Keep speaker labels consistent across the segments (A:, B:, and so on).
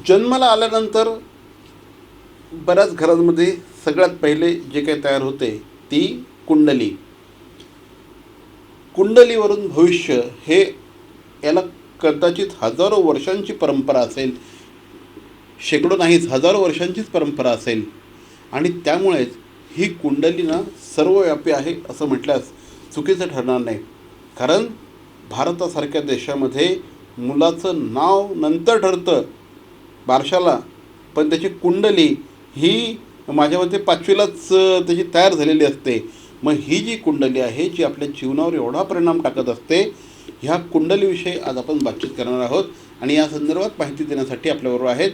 A: जन्माला आल्यानंतर बऱ्याच घरांमध्ये सगळ्यात पहिले जे काही तयार होते ती कुंडली. कुंडलीवरून भविष्य हे याला कदाचित हजारो वर्षांची परंपरा असेल, शेकडो नाहीच हजारो वर्षांचीच परंपरा असेल. आणि त्यामुळेच ही कुंडली ना सर्वव्यापी आहे असं म्हटल्यास चुकीचं ठरणार नाही. कारण भारतासारख्या देशामध्ये मुलाचं नाव नंतर ठरतं बारशाला, पण त्याची कुंडली ही माझ्या मते 5वीलाच त्याची तयार झालेली असते. मग ही जी कुंडली आहे जी आपल्या जीवनावर एवढा परिणाम टाकत असते, ह्या कुंडलीविषयी आज आपण बातचीत करणार आहोत. आणि या संदर्भात माहिती देण्यासाठी आपल्याबरोबर आहेत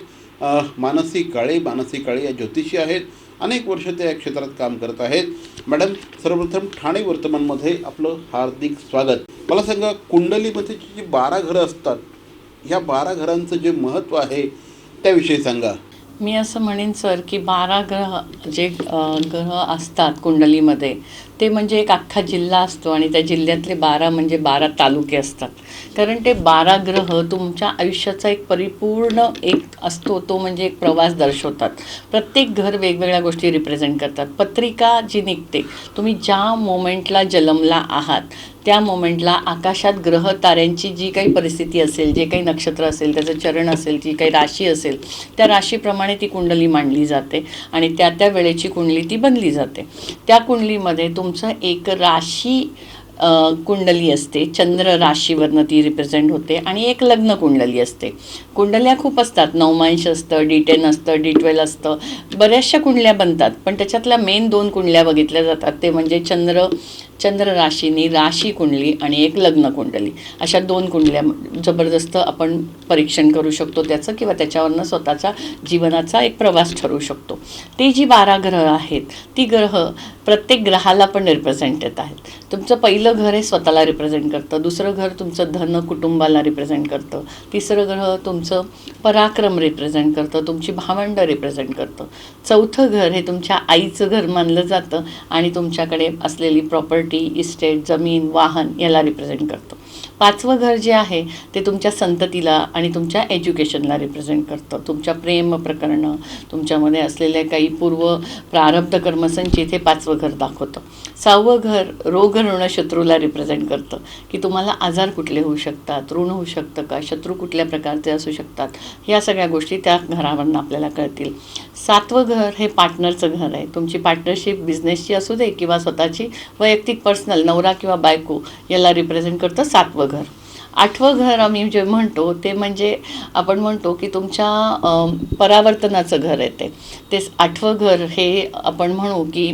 A: मानसी काळे. मानसी काळे या ज्योतिषी आहेत, अनेक वर्ष ते या क्षेत्रात काम करत आहेत. मॅडम, सर्वप्रथम ठाणे वर्तमानमध्ये आपलं हार्दिक स्वागत. मला सांगा, कुंडलीमध्ये जी 12 घरं असतात, ह्या 12 घरांचं जे महत्त्व आहे त्याविषयी सांगा.
B: मी असं म्हणेन सर की 12 ग्रह असतात कुंडलीमध्ये, ते म्हणजे एक अख्खा जिल्हा असतो आणि त्या जिल्ह्यातले 12 म्हणजे 12 तालुके असतात. कारण ते 12 ग्रह तुमच्या आयुष्याचा एक परिपूर्ण एक असतो, तो म्हणजे एक प्रवास दर्शवतात. प्रत्येक घर वेगवेगळ्या गोष्टी रिप्रेझेंट करतात. पत्रिका जी निघते, तुम्ही ज्या मोमेंटला जन्मला आहात त्या मोमेंटला आकाशात ग्रह ताऱ्यांची जी काही परिस्थिती असेल, जे काही नक्षत्र असेल, त्याचं चरण असेल, जी काही राशी असेल, त्या राशीप्रमाणे ती कुंडली मांडली जाते आणि त्या त्या वेळेची कुंडली ती बनली जाते. त्या कुंडलीमध्ये तुमचं एक राशी कुंडली असते, चंद्र राशीवरनं ती रिप्रेझेंट होते, आणि एक लग्न कुंडली असते. कुंडल्या खूप असतात, नवमांश असतं, D10 असतं, D12 असतं, बऱ्याचशा कुंडल्या बनतात. पण त्याच्यातल्या मेन 2 कुंडल्या बघितल्या जातात, ते म्हणजे चंद्र राशीनी राशी कुंडली आणि एक लग्न कुंडली. अशा 2 कुंडल्या जबरदस्त आपण परीक्षण करू शकतो त्याचं, किंवा त्याच्यावरनं स्वतःचा जीवनाचा एक प्रवास ठरवू शकतो. ते जी 12 ग्रह आहेत, ती ग्रह प्रत्येक ग्रहाला पण रिप्रेझेंट आहेत. तुमचं पहिलं घर हे स्वतःला रिप्रेझेंट करतं, दुसरं घर तुमचं धन कुटुंबाला रिप्रेझेंट करतं, तिसरं ग्रह तुमचं पराक्रम रिप्रेझेंट करतं, तुमची भावंड रिप्रेझेंट करतं, चौथं घर हे तुमच्या आईचं घर मानलं जातं आणि तुमच्याकडे असलेली प्रॉपर्टी, इस्टेट, जमीन, वाहन याला रिप्रेझेंट करतं. 5वं घर जे आहे ते तुमच्या संततीला आणि तुमच्या एज्युकेशनला रिप्रेझेंट करतं. तुमच्या प्रेम प्रकरणं, तुमच्यामध्ये असलेल्या काही पूर्व प्रारब्ध कर्मसंचित हे 5वं घर दाखवतं. 6वं घर रोग ऋण शत्रूला रिप्रेझेंट करतं, की तुम्हाला आजार कुठले होऊ शकतात, ऋण होऊ शकतं का, शत्रू कुठल्या प्रकारचे असू शकतात, ह्या सगळ्या गोष्टी त्या घरावरून आपल्याला कळतील. 7वं घर हे पार्टनरचं घर आहे. तुमची पार्टनरशिप बिझनेसची असू दे किंवा स्वतःची वैयक्तिक पर्सनल, नवरा किंवा बायको याला रिप्रेझेंट करतं 7वं घर. 8वं घर आम्ही जे म्हणतो ते म्हणजे आपण म्हणतो की तुमच्या परावर्तनाचं घर आहे. ते 8वं घर हे आपण म्हणू की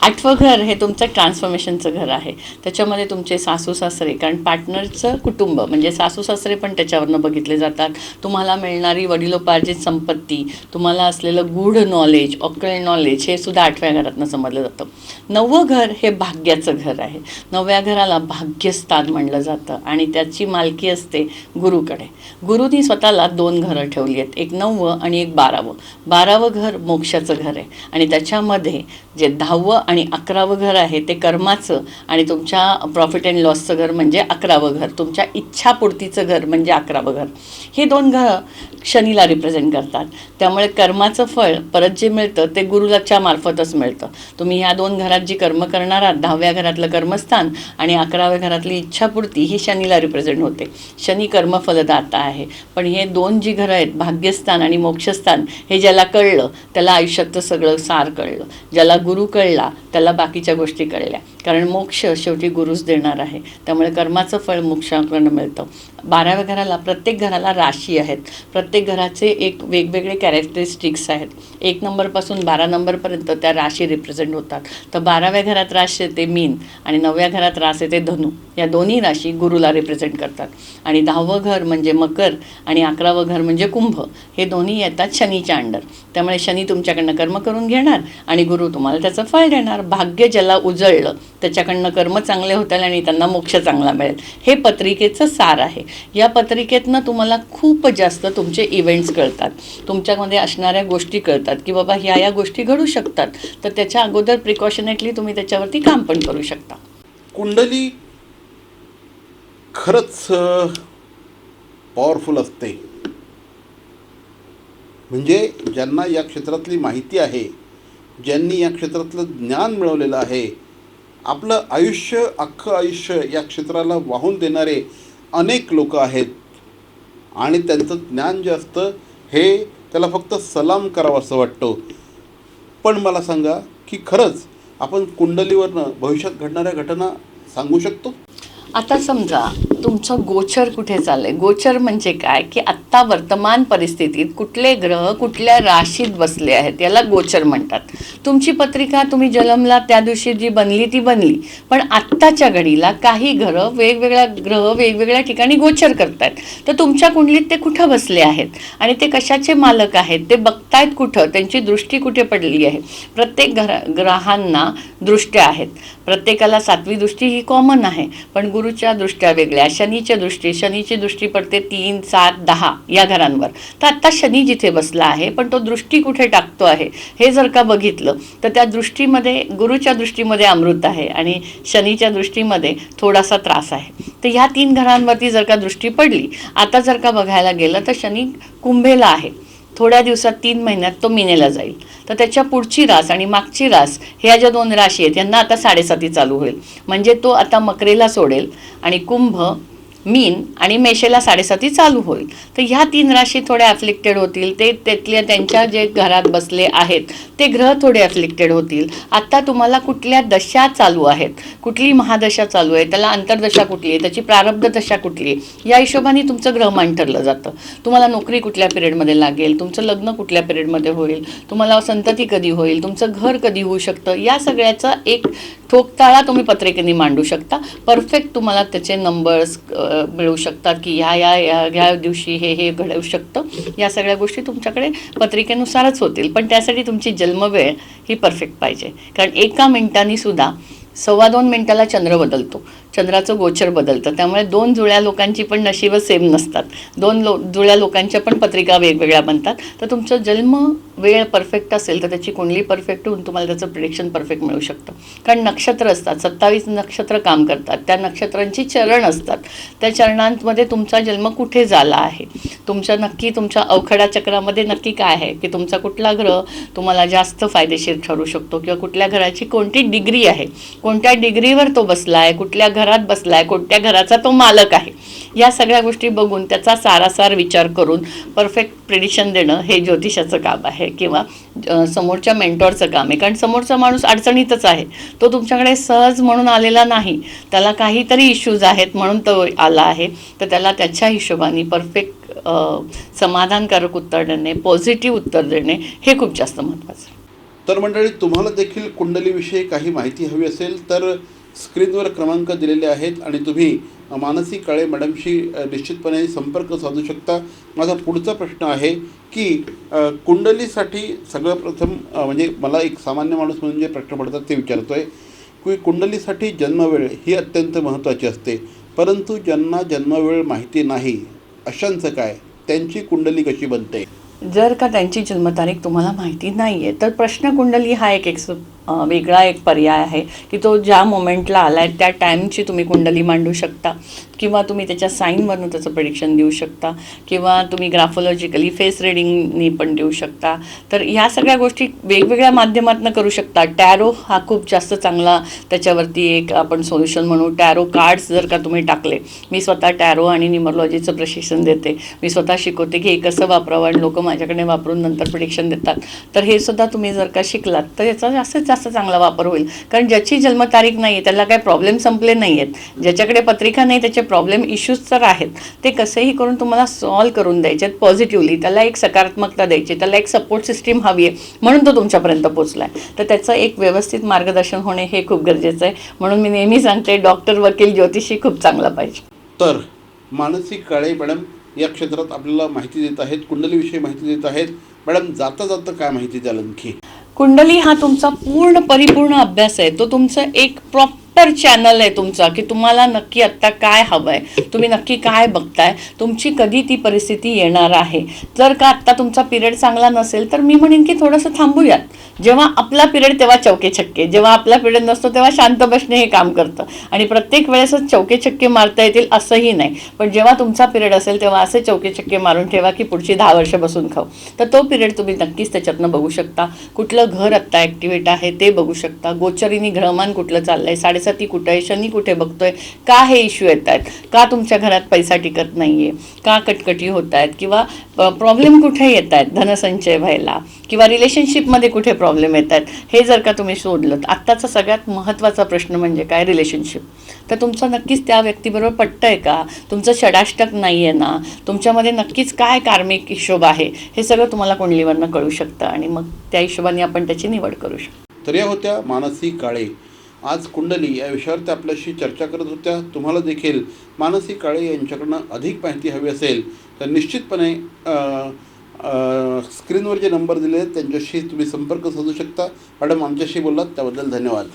B: 8वं घर हे तुमचं ट्रान्सफॉर्मेशनचं घर आहे. त्याच्यामध्ये तुमचे सासू सासरे, कारण पार्टनरचं कुटुंब म्हणजे सासू सासरे पण त्याच्यावरनं बघितले जातात. तुम्हाला मिळणारी वडिलोपार्जित संपत्ती, तुम्हाला असलेलं गूढ नॉलेज, ऑकल्ट नॉलेज, हे सुद्धा 8व्या घरातनं समजलं जातं. 9वं घर हे भाग्याचं घर आहे. 9व्या घराला भाग्यस्थान म्हणलं जातं आणि त्याची मालकी असते गुरुकडे. गुरुनी स्वतःला 2 घरं ठेवली आहेत, एक 9वं आणि एक 12वं. 12वं घर मोक्षाचं घर आहे आणि त्याच्यामध्ये जे 10वं आणि 11वं घर आहे ते कर्माचं आणि तुमच्या प्रॉफिट अँड लॉसचं घर म्हणजे 11वं घर, तुमच्या इच्छापूर्तीचं घर म्हणजे 11वं घर. हे 2 घरं शनीला रिप्रेझेंट करतात. त्यामुळे कर्माचं फळ परत जे मिळतं ते गुरुच्या मार्फतच मिळतं. तुम्ही ह्या 2 घरात जी कर्म करणार आहात, 10व्या घरातलं कर्मस्थान आणि 11व्या घरातली इच्छापूर्ती, ही शनीला रिप्रेझेंट होते. शनी कर्मफलदाता आहे. पण हे 2 जी घरं आहेत, भाग्यस्थान आणि मोक्षस्थान, हे ज्याला कळलं त्याला आयुष्याचं सगळं सार कळलं. ज्याला गुरु कळला त्याला बाकीच्या गोष्टी कळल्या. कारण मोक्ष शेवटी गुरुच देणार आहे. त्यामुळे कर्माचं फळ मोक्षाकडनं मिळतं. 12व्या घराला, प्रत्येक घराला राशी आहेत. प्रत्येक घराचे एक वेगवेगळे कॅरेक्टरिस्टिक्स आहेत. 1 नंबरपासून 12 नंबरपर्यंत त्या राशी रिप्रेझेंट होतात. तर 12व्या घरात रास येते मीन आणि 9व्या घरात रास येते धनु. या दोन्ही राशी गुरुला रिप्रेझेंट करतात. आणि 10वं घर म्हणजे मकर आणि 11वं घर म्हणजे कुंभ, हे दोन्ही येतात शनीच्या अंडर. त्यामुळे शनी तुमच्याकडनं कर्म करून घेणार आणि गुरु तुम्हाला त्याचं फळ देणार. भाग्य ज्याला उजळलं त्याच्याकडनं कर्म चांगले होतील आणि त्यांना मोक्ष चांगला मिळेल. हे पत्रिकेचं सार आहे. या पत्रिकेतनं तुम्हाला खूप जास्त तुमचे इव्हेंट्स कळतात, तुमच्यामध्ये असणाऱ्या गोष्टी कळतात की बाबा ह्या गोष्टी घडू शकतात. तर त्याच्या अगोदर प्रिकॉशनेटली तुम्ही त्याच्यावरती काम पण करू शकता.
A: कुंडली खरंच पॉवरफुल असते. म्हणजे ज्यांना या क्षेत्रातली माहिती आहे, ज्यांनी या क्षेत्रातलं ज्ञान मिळवलेलं आहे, आपलं आयुष्य अख्खं आयुष्य या क्षेत्राला वाहून देणारे अनेक लोक आहेत आणि त्यांचं ज्ञान जे असतं हे त्याला फक्त सलाम करावं असं वाटतं. पण मला सांगा की खरंच आपण कुंडलीवरनं भविष्यात घडणाऱ्या घटना सांगू शकतो?
B: आता समजा तुमचं गोचर कुठे चाललंय. गोचर म्हणजे काय की आत्ता वर्तमान परिस्थितीत कुठले ग्रह कुठल्या राशीत बसले आहेत याला गोचर म्हणतात. तुमची पत्रिका तुम्ही जन्मला त्या दिवशी जी बनली ती बनली, पण आत्ताच्या घडीला काही ग्रह वेगवेगळ्या ठिकाणी गोचर करतायत. तर तुमच्या कुंडलीत ते कुठं बसले आहेत आणि ते कशाचे मालक आहेत ते बघतायत कुठं, त्यांची दृष्टी कुठे पडली आहे. प्रत्येक ग्रहांना दृष्ट्या आहेत. प्रत्येकाला 7वी दृष्टी ही कॉमन आहे, पण गुरुच्या दृष्ट्या वेगळ्या. शनीची दृष्टी पडते 3, 7, 10 या घरांवर. तर आत्ता शनी जिथे बसला आहे पण तो दृष्टी कुठे टाकतो आहे हे जर का बघितलं तर त्या दृष्टीमध्ये गुरुच्या दृष्टीमध्ये अमृत आहे आणि शनीच्या दृष्टीमध्ये थोडासा त्रास आहे. तर ह्या 3 घरांवरती जर का दृष्टी पडली, आता जर का बघायला गेलं तर शनी कुंभेला आहे. थोड्या दिवसात 3 महिन्यात तो मीनेला जाईल. तर त्याच्या पुढची रास आणि मागची रास ह्या ज्या 2 राशी आहेत यांना आता 7.5 चालू होईल. म्हणजे तो आता मकरेला सोडेल आणि कुंभ, मीन आणि मेषेला 7.5 चालू होईल. तर ह्या 3 राशी थोड्या अफ्लिक्टेड होतील. ते त्यांच्या जे घरात बसले आहेत ते ग्रह थोडे अफ्लिक्टेड होतील. आता तुम्हाला कुठल्या दशा चालू आहेत, कुठली महादशा चालू आहे, त्याला अंतर्दशा कुठली आहे, त्याची प्रारब्ध दशा कुठली आहे, या हिशोबाने तुमचं ग्रहमान ठरलं जातं. तुम्हाला नोकरी कुठल्या पिरियडमध्ये लागेल, तुमचं लग्न कुठल्या पिरियडमध्ये होईल, तुम्हाला संतती कधी होईल, तुमचं घर कधी होऊ शकतं, या सगळ्याचा एक ठोकताळा तुम्ही पत्रिकेने मांडू शकता. परफेक्ट तुम्हाला त्याचे नंबर्स मिळू शकतात की ह्या दिवशी हे घडवू शकतं. या सगळ्या गोष्टी तुमच्याकडे पत्रिकेनुसारच होतील. पण त्यासाठी तुमची जन्मवेळ ही परफेक्ट पाहिजे. कारण 1 मिनिटांनी सुद्धा 2.25 मिनिटाला चंद्र बदलतो, चंद्राचं गोचर बदलतं. त्यामुळे 2 जुळ्या लोकांची पण नशीबं सेम नसतात. 2 जुळ्या लोकांच्या पण पत्रिका वेगवेगळ्या बनतात. तर तुमचं जन्म वेळ परफेक्ट असेल तर त्याची कुंडली परफेक्ट होऊन तुम्हाला त्याचं प्रिडिक्शन परफेक्ट मिळू शकतं. कारण नक्षत्र असतात, 27 नक्षत्र काम करतात. त्या नक्षत्रांची चरण असतात. त्या चरणांमध्ये तुमचा जन्म कुठे झाला आहे, तुमच्या अवखडा चक्रामध्ये नक्की काय आहे की तुमचा कुठला ग्रह तुम्हाला जास्त फायदेशीर ठरू शकतो किंवा कुठल्या घराची कोणती डिग्री आहे, कोणत्या डिग्रीवर तो बसला आहे, कुठल्या घरात बसला आहे, कोणत्या घराचा तो मालक आहे. या सगळ्या गोष्टी बघून त्याचा सारासार विचार करून परफेक्ट प्रिडिक्शन देणं हे ज्योतिषाचं काम आहे किंवा समोरच्या मेंटॉरचं काम आहे. कारण समोरचा माणूस अडचणीतच आहे, तो तुमच्याकडे सहज म्हणून आलेला नाही, त्याला काहीतरी इश्यूज आहेत म्हणून तो आला आहे. तर त्याला त्याच्या हिशोबाने परफेक्ट समाधानकारक उत्तर देणे, पॉझिटिव्ह उत्तर देणे हे खूप जास्त महत्त्वाचं आहे.
A: तर मंडळी, तुम्हाला देखील कुंडलीविषयी काही माहिती हवी असेल तर स्क्रीनवर क्रमांक दिलेले आहेत आणि तुम्ही मानसी काळे मॅडमशी निश्चितपणे संपर्क साधू शकता. माझा पुढचा प्रश्न आहे की कुंडलीसाठी सगळं प्रथम म्हणजे मला एक सामान्य माणूस म्हणून जे प्रश्न पडतात ते विचारतो आहे की कुंडलीसाठी जन्मवेळ ही अत्यंत महत्त्वाची असते, परंतु ज्यांना जन्मवेळ माहिती नाही अशांचं काय, त्यांची कुंडली कशी बनते?
B: जर का त्यांची जन्मतारीख तुम्हाला माहिती नाही आहे तर प्रश्नकुंडली हा एक वेगळा एक पर्याय आहे की तो ज्या मोमेंटला आला आहे त्या टाईमची तुम्ही कुंडली मांडू शकता किंवा तुम्ही त्याच्या साईनवरनं त्याचं प्रेडिक्शन देऊ शकता किंवा तुम्ही ग्राफोलॉजिकली फेस रिडिंगनी पण देऊ शकता. तर ह्या सगळ्या गोष्टी वेगवेगळ्या माध्यमातून करू शकता. टॅरो हा खूप जास्त चांगला त्याच्यावरती एक आपण सोल्युशन म्हणू. टॅरो कार्ड्स जर का तुम्ही टाकले, मी स्वतः टॅरो आणि न्यूमरोलॉजीचं प्रशिक्षण देते, मी स्वतः शिकवते की हे कसं वापरावं आणि लोक माझ्याकडे वापरून नंतर प्रेडिक्शन देतात. तर हे सुद्धा तुम्ही जर का शिकलात तर याचा जास्त चांगला वापर होईल. कारण ज्याची जन्मतारीख नाही आहे त्याला काही प्रॉब्लेम संपले नाही आहेत, ज्याच्याकडे पत्रिका नाही त्याचे प्रॉब्लेम इश्यूज तर आहेत, ते कसेही करून तुम्हाला सॉल्व करून द्यायचे आहेत पॉझिटिव्हली. त्याला एक सकारात्मकता द्यायची, त्याला एक सपोर्ट सिस्टीम हवी आहे म्हणून तो तुमच्यापर्यंत पोचला आहे. तर त्याचं एक व्यवस्थित मार्गदर्शन होणे हे खूप गरजेचं आहे. म्हणून मी नेहमी सांगते डॉक्टर, वकील, ज्योतिषी खूप चांगला पाहिजे.
A: तर मानसी काळे मॅडम या क्षेत्रात आपल्याला माहिती देत आहेत, कुंडलीविषयी माहिती देत आहेत. मॅडम, जाता जाता काय माहिती द्याल आणखी?
B: कुंडली हा तुमचा परिपूर्ण अभ्यास आहे. तो तुमचं एक प्रॉपर प्रॉपर चॅनल आहे तुमचा की तुम्हाला नक्की आत्ता काय हवं आहे, तुम्ही नक्की काय बघताय, तुमची कधी ती परिस्थिती येणार आहे. जर का आत्ता तुमचा पिरियड चांगला नसेल तर मी म्हणेन की थोडंसं थांबूयात. जेव्हा आपला पिरियड तेव्हा चौके छक्के, जेव्हा आपला पिरियड नसतो तेव्हा शांत बसणे हे काम करतं. आणि प्रत्येक वेळेसच चौके छक्के मारता येतील असंही नाही, पण जेव्हा तुमचा पिरियड असेल तेव्हा असे चौके छक्के मारून ठेवा की पुढची 10 वर्ष बसून खाऊ. तर तो पिरियड तुम्ही नक्कीच त्याच्यातनं बघू शकता. कुठलं घर आत्ता ॲक्टिवेट आहे ते बघू शकता. गोचरीनी ग्रहमान कुठलं चाललंय, 7.5 कुठं आहे, शनी कुठे बघतोय, का हे इश्यू येत आहेत, का तुमच्या घरात पैसा टिकत नाहीये, का कटकटी होत आहेत, किंवा प्रॉब्लेम कुठे येत आहेत धनसंचय व्हायला, किंवा रिलेशनशिपमध्ये कुठे प्रॉब्लेम येत आहेत, हे जर का तुम्ही शोधलं. आत्ताचा सगळ्यात महत्त्वाचा प्रश्न म्हणजे काय, रिलेशनशिप. तर तुमचं नक्कीच त्या व्यक्तीबरोबर पटतंय का, तुमचं षडाष्टक नाही आहे ना, तुमच्यामध्ये नक्कीच काय कार्मिक हिशोब आहे, हे सगळं तुम्हाला कुंडलीवरनं कळू शकतं आणि मग त्या हिशोबाने आपण त्याची निवड करू शकतो.
A: तर या होत्या मानसी काळे. आज कुंडली या विषयावर त्या आपल्याशी चर्चा करत होत्या. तुम्हाला देखील मानसी काळे यांच्याकडनं अधिक माहिती हवी असेल तर निश्चितपणे स्क्रीनवर जे नंबर दिले आहेत त्यांच्याशी तुम्ही संपर्क साधू शकता. मॅडम, आमच्याशी बोललात त्याबद्दल धन्यवाद.